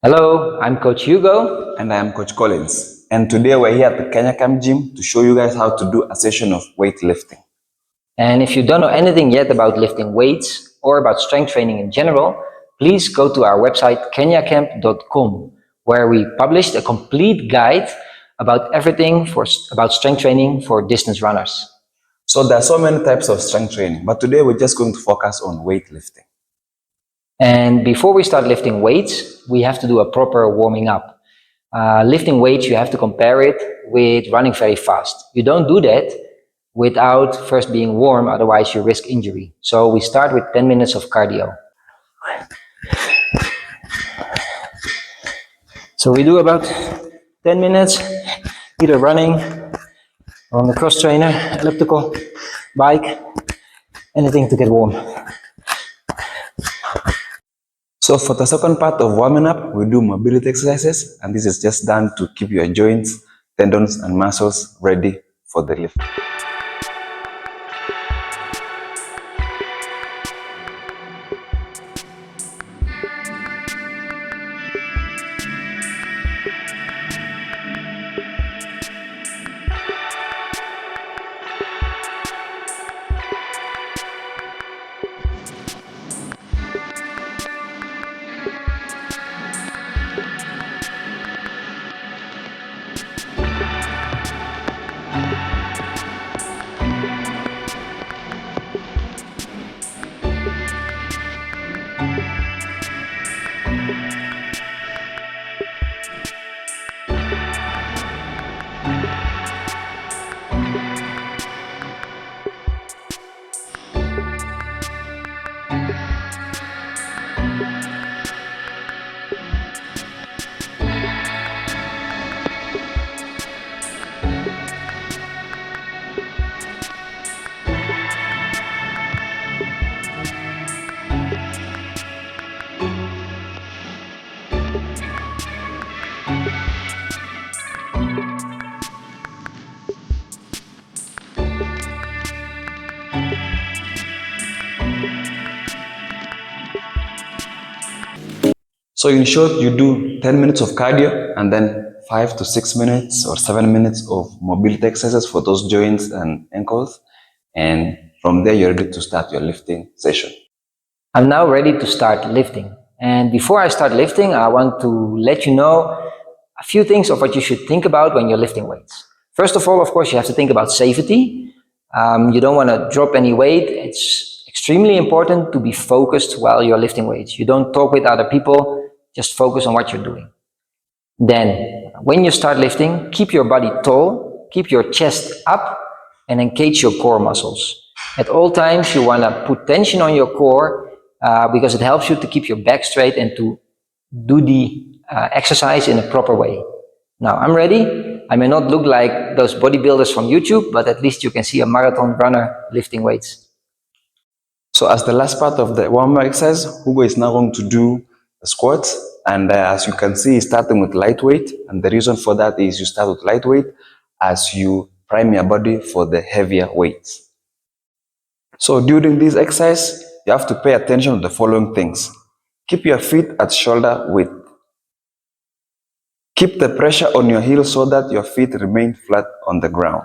Hello, I'm Coach Hugo. And I am Coach Collins. And today we're here at the Kenya Camp Gym to show you guys how to do a session of weightlifting. And if you don't know anything yet about lifting weights or about strength training in general, please go to our website kenyacamp.com, where we published a complete guide about everything about strength training for distance runners. So there are so many types of strength training, but today we're just going to focus on weightlifting. And before we start lifting weights, we have to do a proper warming up. Lifting weights, you have to compare it with running very fast. You don't do that without first being warm, otherwise you risk injury. So we start with 10 minutes of cardio. So we do about 10 minutes, either running or on the cross trainer, elliptical, bike, anything to get warm. So for the second part of warming up, we do mobility exercises, and this is just done to keep your joints, tendons, and muscles ready for the lift. So in short, you do 10 minutes of cardio and then 5 to 6 minutes or 7 minutes of mobility exercises for those joints and ankles. And from there, you're ready to start your lifting session. I'm now ready to start lifting. And before I start lifting, I want to let you know a few things of what you should think about when you're lifting weights. First of all, of course, you have to think about safety. You don't want to drop any weight. It's extremely important to be focused while you're lifting weights. You don't talk with other people, just focus on what you're doing. Then, when you start lifting, keep your body tall, keep your chest up, and engage your core muscles. At all times, you want to put tension on your core because it helps you to keep your back straight and to do the exercise in a proper way. Now, I'm ready. I may not look like those bodybuilders from YouTube, but at least you can see a marathon runner lifting weights. So as the last part of the warm-up exercise, Hugo is now going to do the squats. And as you can see, he's starting with lightweight. And the reason for that is you start with lightweight as you prime your body for the heavier weights. So during this exercise, you have to pay attention to the following things. Keep your feet at shoulder width. Keep the pressure on your heels so that your feet remain flat on the ground.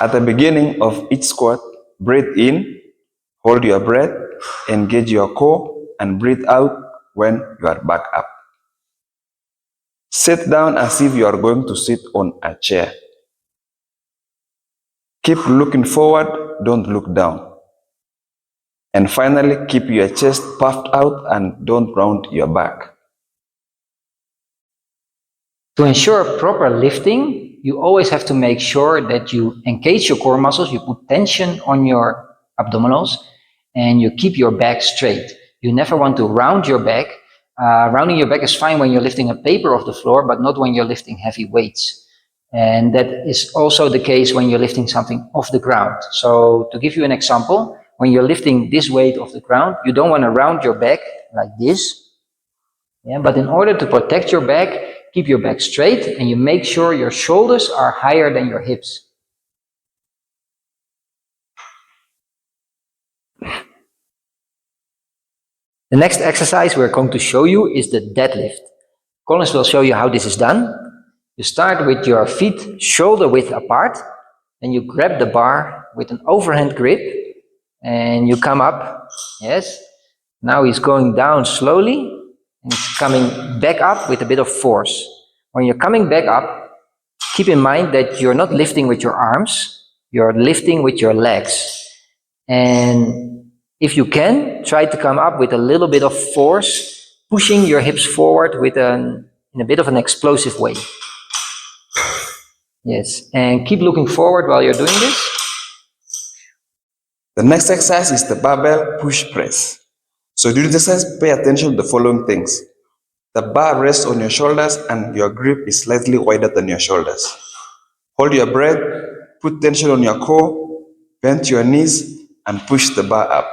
At the beginning of each squat, breathe in, hold your breath, engage your core, and breathe out when you are back up. Sit down as if you are going to sit on a chair. Keep looking forward, don't look down. And finally, keep your chest puffed out and don't round your back. To ensure proper lifting, you always have to make sure that you engage your core muscles, you put tension on your abdominals, and you keep your back straight. You never want to round your back. Rounding your back is fine when you're lifting a paper off the floor, but not when you're lifting heavy weights. And that is also the case when you're lifting something off the ground. So to give you an example, when you're lifting this weight off the ground, you don't want to round your back like this. Yeah, but in order to protect your back, keep your back straight and you make sure your shoulders are higher than your hips. The next exercise we're going to show you is the deadlift. Collins will show you how this is done. You start with your feet shoulder width apart, and you grab the bar with an overhand grip, and you come up. Yes. Now he's going down slowly, and he's coming back up with a bit of force. When you're coming back up, keep in mind that you're not lifting with your arms, you're lifting with your legs. And if you can, try to come up with a little bit of force, pushing your hips forward in a bit of an explosive way. Yes, and keep looking forward while you're doing this. The next exercise is the barbell push press. So during this exercise, pay attention to the following things. The bar rests on your shoulders and your grip is slightly wider than your shoulders. Hold your breath, put tension on your core, bend your knees, and push the bar up.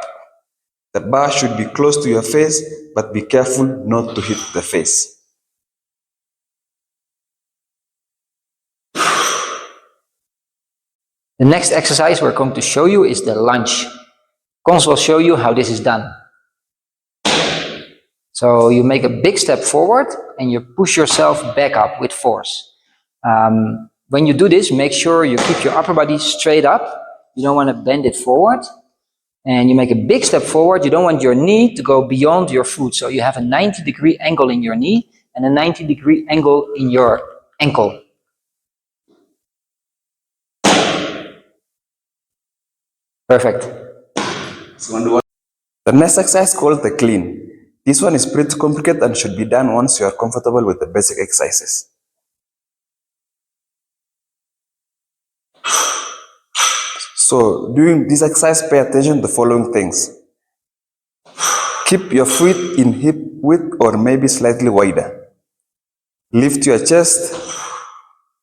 The bar should be close to your face, but be careful not to hit the face. The next exercise we're going to show you is the lunge. Cons will show you how this is done. So you make a big step forward and you push yourself back up with force. When you do this, make sure you keep your upper body straight up. You don't want to bend it forward. And you make a big step forward. You don't want your knee to go beyond your foot. So you have a 90-degree angle in your knee and a 90-degree angle in your ankle. Perfect. The next exercise is called the clean. This one is pretty complicated and should be done once you are comfortable with the basic exercises. So during this exercise, pay attention to the following things. Keep your feet in hip width or maybe slightly wider. Lift your chest,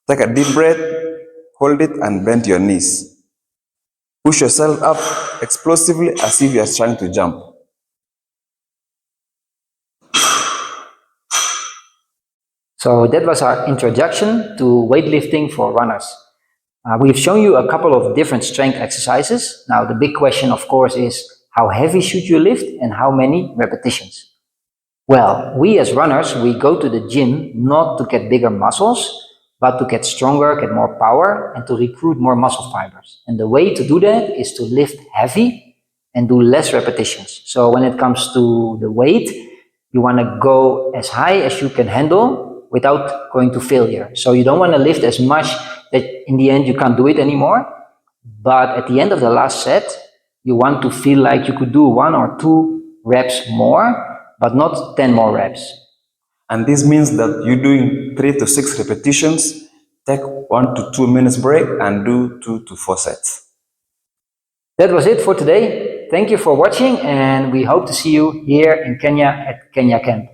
take a deep breath, hold it and bend your knees. Push yourself up explosively as if you are trying to jump. So that was our introduction to weightlifting for runners. We've shown you a couple of different strength exercises. Now the big question, of course, is how heavy should you lift and how many repetitions? Well, we as runners, we go to the gym not to get bigger muscles, but to get stronger, get more power, and to recruit more muscle fibers. And the way to do that is to lift heavy and do less repetitions. So when it comes to the weight, you want to go as high as you can handle without going to failure. So you don't want to lift as much that in the end you can't do it anymore. But at the end of the last set, you want to feel like you could do 1 or 2 reps more, but not 10 more reps. And this means that you're doing 3 to 6 repetitions, take 1 to 2 minutes break and do 2 to 4 sets. That was it for today. Thank you for watching and we hope to see you here in Kenya at Kenya Camp.